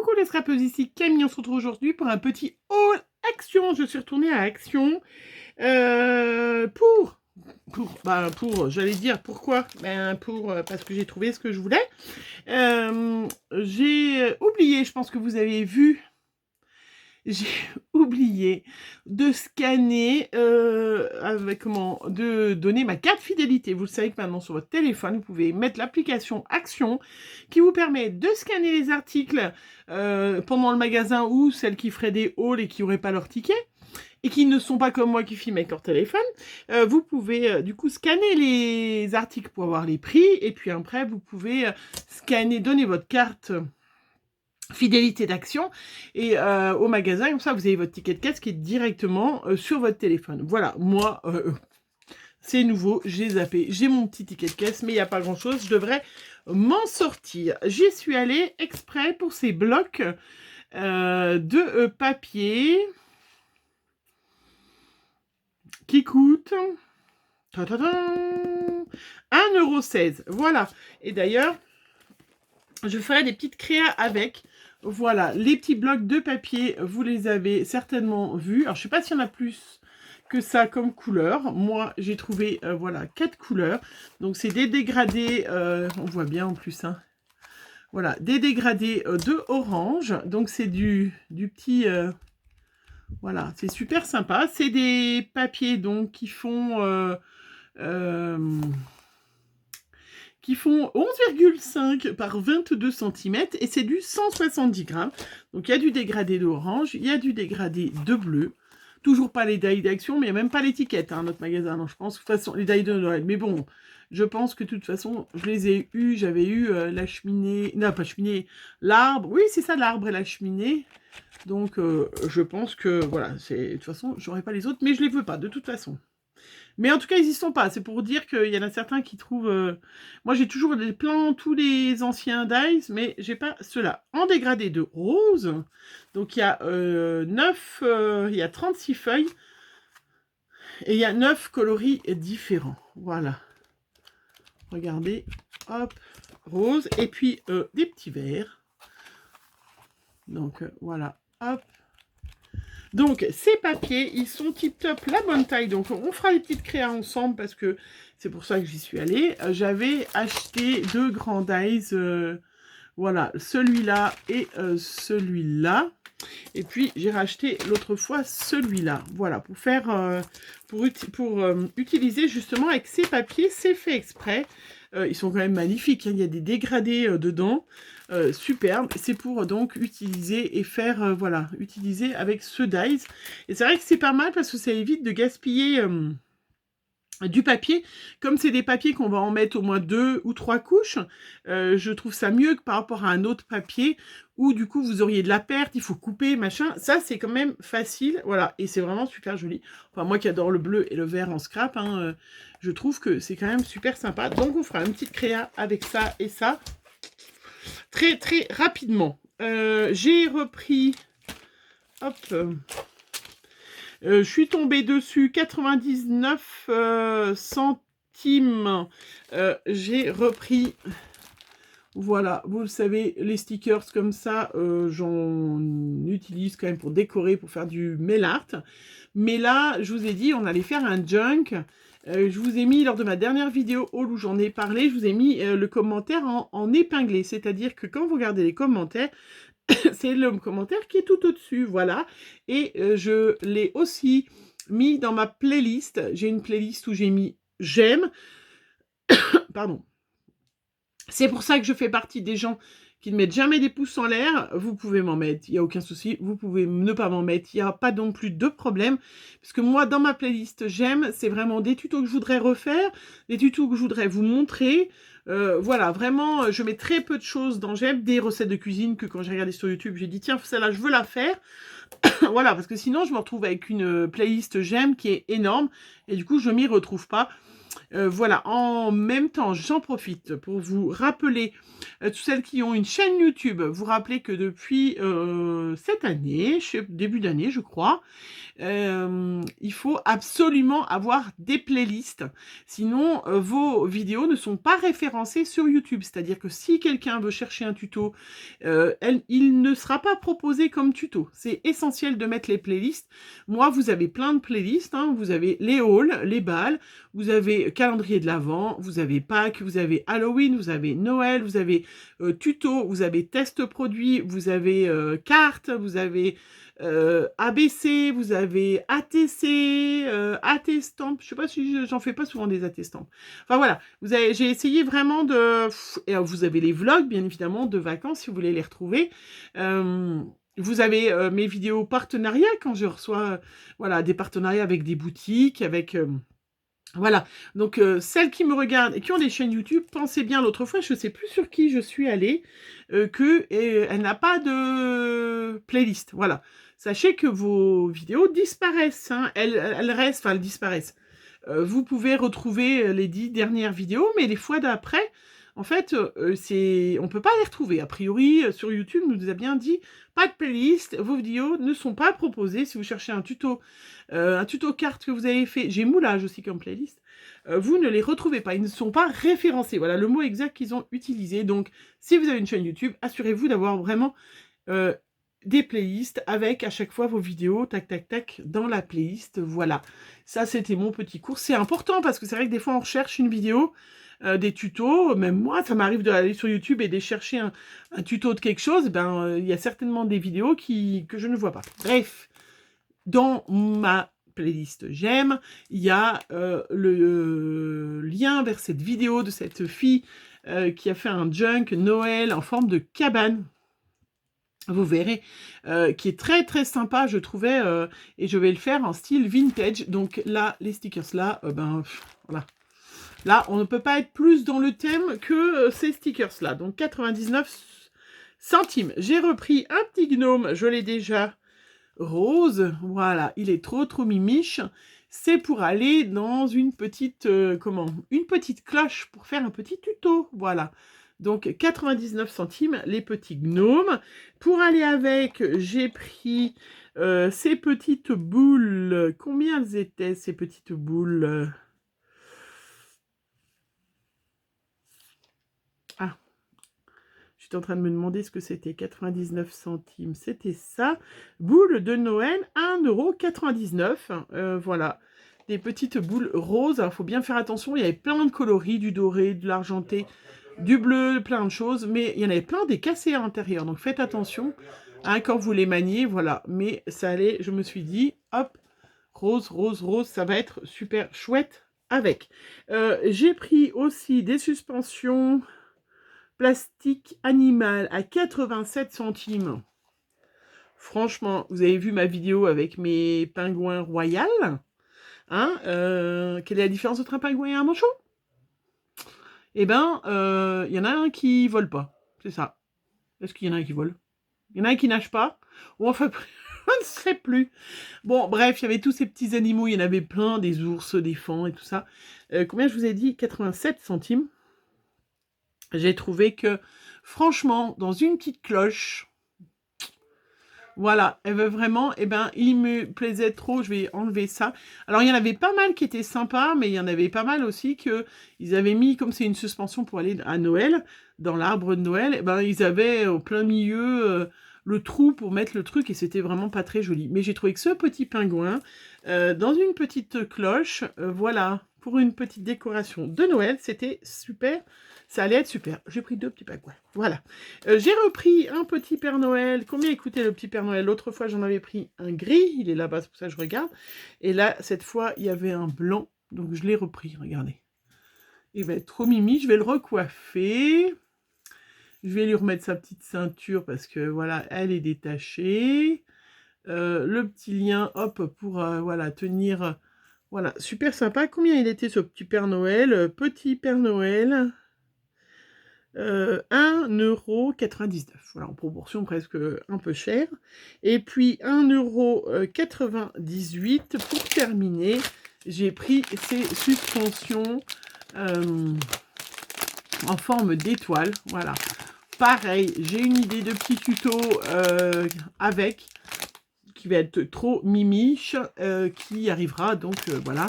Coucou les scrapeuses, ici Camille, on se retrouve aujourd'hui pour un petit haul Action. Je suis retournée à Action j'allais dire pourquoi, parce que j'ai trouvé ce que je voulais. J'ai oublié, je pense que vous avez vu, j'ai oublié de scanner, de donner ma carte fidélité. Vous le savez que maintenant sur votre téléphone, vous pouvez mettre l'application Action qui vous permet de scanner les articles pendant le magasin ou celles qui feraient des hauls et qui n'auraient pas leur ticket et qui ne sont pas comme moi qui filment avec leur téléphone. Vous pouvez du coup scanner les articles pour avoir les prix et puis après vous pouvez scanner, donner votre carte fidélité d'Action et au magasin, comme ça vous avez votre ticket de caisse qui est directement sur votre téléphone. Voilà, moi c'est nouveau, j'ai zappé, j'ai mon petit ticket de caisse, mais il n'y a pas grand chose, je devrais m'en sortir. J'y suis allée exprès pour ces blocs de papier qui coûtent 1,16 €. Voilà, et d'ailleurs je ferai des petites créas avec. Voilà, les petits blocs de papier, vous les avez certainement vus. Alors, je ne sais pas s'il y en a plus que ça comme couleur. Moi, j'ai trouvé, voilà, 4 couleurs. Donc, c'est des dégradés, on voit bien en plus, hein. Voilà, des dégradés de orange. Donc, c'est du petit... voilà, c'est super sympa. C'est des papiers, donc, qui font 11,5 par 22 cm et c'est du 170 grammes. Donc il y a du dégradé d'orange, il y a du dégradé de bleu. Toujours pas les dailles d'Action, mais il n'y a même pas l'étiquette, hein, notre magasin. Non, je pense de toute façon, les dailles de Noël. Mais bon, je pense que de toute façon, je les ai eus. J'avais eu la cheminée, non pas cheminée, l'arbre. Oui, c'est ça, l'arbre et la cheminée. Donc je pense que voilà, de toute façon, j'aurai pas les autres, mais je les veux pas de toute façon. Mais en tout cas, ils y sont pas. C'est pour dire qu'il y en a certains qui trouvent... Moi, j'ai toujours tous les anciens dies, mais j'ai pas ceux-là. En dégradé de rose. Donc, il y a 36 feuilles. Et il y a 9 coloris différents. Voilà. Regardez. Hop. Rose. Et puis, des petits verts. Donc, voilà. Hop. Donc, ces papiers, ils sont tip-top, la bonne taille. Donc, on fera les petites créas ensemble parce que c'est pour ça que j'y suis allée. J'avais acheté 2 grands dies. Voilà, celui-là et celui-là. Et puis, j'ai racheté l'autre fois celui-là. Voilà, pour faire... utiliser justement avec ces papiers, c'est fait exprès. Ils sont quand même magnifiques, hein. Il y a des dégradés dedans. Superbe, c'est pour donc utiliser et faire, voilà, utiliser avec ce dies. Et c'est vrai que c'est pas mal parce que ça évite de gaspiller du papier. Comme c'est des papiers qu'on va en mettre au moins 2 ou 3 couches, je trouve ça mieux que par rapport à un autre papier où du coup vous auriez de la perte, il faut couper, machin. Ça c'est quand même facile, voilà, et c'est vraiment super joli. Enfin moi qui adore le bleu et le vert en scrap, hein, je trouve que c'est quand même super sympa. Donc on fera une petite créa avec ça et ça. Très très rapidement. J'ai repris, hop, je suis tombée dessus 99 centimes. J'ai repris, voilà, vous le savez, les stickers comme ça, j'en utilise quand même pour décorer, pour faire du mail art. Mais là, je vous ai dit, on allait faire un junk. Je vous ai mis, lors de ma dernière vidéo haul où j'en ai parlé, je vous ai mis le commentaire en épinglé. C'est-à-dire que quand vous regardez les commentaires, c'est le commentaire qui est tout au-dessus, voilà. Et je l'ai aussi mis dans ma playlist. J'ai une playlist où j'ai mis « J'aime ». Pardon. C'est pour ça que je fais partie des gens qui ne mettent jamais des pouces en l'air. Vous pouvez m'en mettre, il n'y a aucun souci. Vous pouvez ne pas m'en mettre, il n'y a pas non plus de problème. Parce que moi, dans ma playlist J'aime, c'est vraiment des tutos que je voudrais refaire, des tutos que je voudrais vous montrer. Voilà, vraiment, je mets très peu de choses dans J'aime, des recettes de cuisine que quand j'ai regardé sur YouTube, j'ai dit, tiens, celle-là, je veux la faire. Voilà, parce que sinon, je me retrouve avec une playlist J'aime qui est énorme. Et du coup, je m'y retrouve pas. Voilà, en même temps, j'en profite pour vous rappeler, toutes celles qui ont une chaîne YouTube, vous rappeler que depuis cette année, début d'année, je crois, il faut absolument avoir des playlists. Sinon, vos vidéos ne sont pas référencées sur YouTube. C'est-à-dire que si quelqu'un veut chercher un tuto, il ne sera pas proposé comme tuto. C'est essentiel de mettre les playlists. Moi, vous avez plein de playlists. Hein. Vous avez les hauls, les balles, vous avez calendrier de l'Avent, vous avez Pâques, vous avez Halloween, vous avez Noël, vous avez tuto, vous avez test produit, vous avez carte, vous avez ABC, vous avez ATC, AT Stamp, je sais pas si j'en fais pas souvent des AT Stamp. Enfin voilà, j'ai essayé vraiment de... Et vous avez les vlogs, bien évidemment, de vacances, si vous voulez les retrouver. Vous avez mes vidéos partenariats, quand je reçois voilà, des partenariats avec des boutiques, avec... Voilà, donc celles qui me regardent et qui ont des chaînes YouTube, pensez bien, l'autre fois, je ne sais plus sur qui je suis allée, elle n'a pas de playlist, voilà. Sachez que vos vidéos disparaissent, hein. Elles restent, enfin elles disparaissent. Vous pouvez retrouver les 10 dernières vidéos, mais les fois d'après, en fait, on peut pas les retrouver. A priori, sur YouTube, on nous a bien dit, pas de playlist, vos vidéos ne sont pas proposées. Si vous cherchez un tuto carte que vous avez fait, j'ai moulage aussi comme playlist, vous ne les retrouvez pas, ils ne sont pas référencés. Voilà le mot exact qu'ils ont utilisé. Donc, si vous avez une chaîne YouTube, assurez-vous d'avoir vraiment des playlists avec à chaque fois vos vidéos, tac, tac, tac, dans la playlist. Voilà, ça c'était mon petit cours. C'est important parce que c'est vrai que des fois on recherche une vidéo, des tutos, même moi, ça m'arrive d'aller sur YouTube et de chercher un tuto de quelque chose, il y a certainement des vidéos que je ne vois pas. Bref, dans ma playlist j'aime, il y a le lien vers cette vidéo de cette fille qui a fait un junk Noël en forme de cabane. Vous verrez, qui est très très sympa, je trouvais, et je vais le faire en style vintage. Donc là, les stickers là, voilà. Là, on ne peut pas être plus dans le thème que ces stickers-là. Donc, 99 centimes. J'ai repris un petit gnome, je l'ai déjà rose. Voilà, il est trop mimiche. C'est pour aller dans une petite, une petite cloche pour faire un petit tuto. Voilà. Donc, 99 centimes, les petits gnomes. Pour aller avec, j'ai pris ces petites boules. Combien elles étaient, ces petites boules ? J'étais en train de me demander ce que c'était. 99 centimes, c'était ça. Boule de Noël, 1,99 €. Voilà, des petites boules roses. Il faut bien faire attention, il y avait plein de coloris, du doré, de l'argenté, du bleu, plein de choses. Mais il y en avait plein des cassés à l'intérieur. Donc faites attention hein, quand vous les maniez. Voilà, mais ça allait, je me suis dit, hop, rose, rose, rose, ça va être super chouette avec. J'ai pris aussi des suspensions... Plastique animal à 87 centimes. Franchement, vous avez vu ma vidéo avec mes pingouins royaux. Hein, quelle est la différence entre un pingouin et un manchot? Eh ben, il y en a un qui vole pas. C'est ça. Est-ce qu'il y en a un qui vole? Il y en a un qui nage pas? Ou enfin, je ne sais plus. Bon, bref, il y avait tous ces petits animaux. Il y en avait plein, des ours, des fans et tout ça. Combien je vous ai dit? 87 centimes. J'ai trouvé que, franchement, dans une petite cloche, voilà, elle veut vraiment, il me plaisait trop, je vais enlever ça. Alors, il y en avait pas mal qui étaient sympas, mais il y en avait pas mal aussi qu'ils avaient mis, comme c'est une suspension pour aller à Noël, dans l'arbre de Noël, ils avaient au plein milieu le trou pour mettre le truc, et c'était vraiment pas très joli. Mais j'ai trouvé que ce petit pingouin, dans une petite cloche, voilà, pour une petite décoration de Noël, c'était super. Ça allait être super. J'ai pris 2 petits pingouins. Voilà. J'ai repris un petit Père Noël. Combien coûtait le petit Père Noël? L'autre fois, j'en avais pris un gris. Il est là-bas, c'est pour ça que je regarde. Et là, cette fois, il y avait un blanc. Donc, je l'ai repris. Regardez. Il va être trop mimi. Je vais le recoiffer. Je vais lui remettre sa petite ceinture parce que, voilà, elle est détachée. Le petit lien, hop, pour, voilà, tenir... Voilà, super sympa. Combien il était, ce petit Père Noël? Petit Père Noël... 1,99 €. Voilà, en proportion presque un peu cher. Et puis 1,98 € pour terminer. j'ai pris ces suspensions en forme d'étoile. Voilà. Pareil, j'ai une idée de petit tuto avec, qui va être trop mimiche, qui arrivera donc, voilà,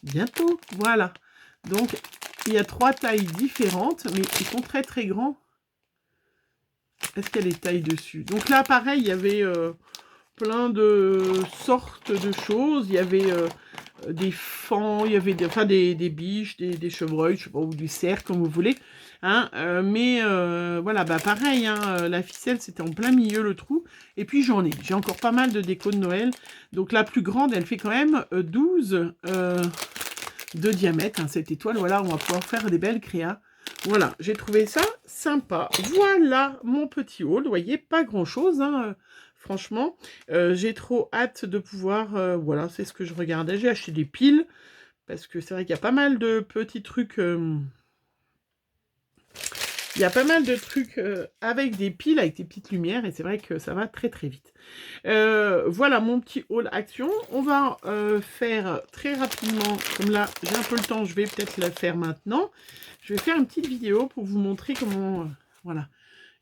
bientôt. Voilà. Donc, il y a 3 tailles différentes, mais ils sont très très grands. Est-ce qu'il y a les tailles dessus? Donc là, pareil, il y avait plein de sortes de choses. Il y avait des fans, il y avait des biches, des chevreuils, je sais pas, ou du cerf, comme vous voulez. Hein, mais voilà, bah pareil, hein, la ficelle, c'était en plein milieu le trou. Et puis j'ai encore pas mal de déco de Noël. Donc la plus grande, elle fait quand même 12 de diamètre, hein, cette étoile. Voilà, on va pouvoir faire des belles créas. Voilà, j'ai trouvé ça sympa. Voilà mon petit haul. Vous voyez, pas grand-chose, hein, franchement. J'ai trop hâte de pouvoir... voilà, c'est ce que je regardais. J'ai acheté des piles, parce que c'est vrai qu'il y a pas mal de petits trucs... il y a pas mal de trucs avec des piles, avec des petites lumières, et c'est vrai que ça va très très vite. Voilà mon petit haul action. On va faire très rapidement, comme là j'ai un peu le temps, je vais peut-être le faire maintenant. Je vais faire une petite vidéo pour vous montrer comment voilà,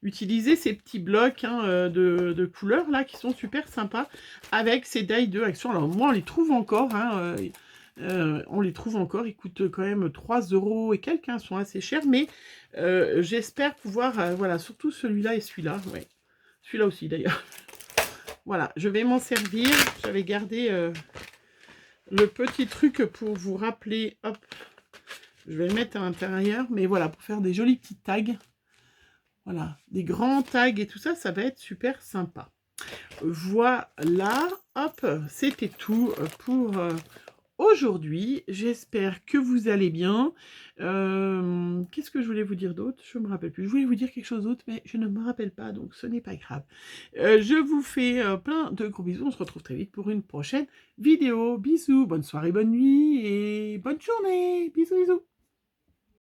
utiliser ces petits blocs, hein, de couleurs là qui sont super sympas avec ces die de action. Alors moi on les trouve encore, hein, on les trouve encore, ils coûtent quand même 3 € et quelques, hein, sont assez chers, mais j'espère pouvoir, voilà, surtout celui-là et celui-là, ouais. Celui-là aussi d'ailleurs. Voilà, je vais m'en servir. J'avais gardé le petit truc pour vous rappeler. Hop, je vais le mettre à l'intérieur. Mais voilà, pour faire des jolis petits tags. Voilà, des grands tags et tout ça, ça va être super sympa. Voilà, hop, c'était tout pour aujourd'hui. J'espère que vous allez bien. Qu'est-ce que je voulais vous dire d'autre? Je ne me rappelle plus. Je voulais vous dire quelque chose d'autre, mais je ne me rappelle pas, donc ce n'est pas grave. Je vous fais plein de gros bisous. On se retrouve très vite pour une prochaine vidéo. Bisous, bonne soirée, bonne nuit et bonne journée. Bisous, bisous.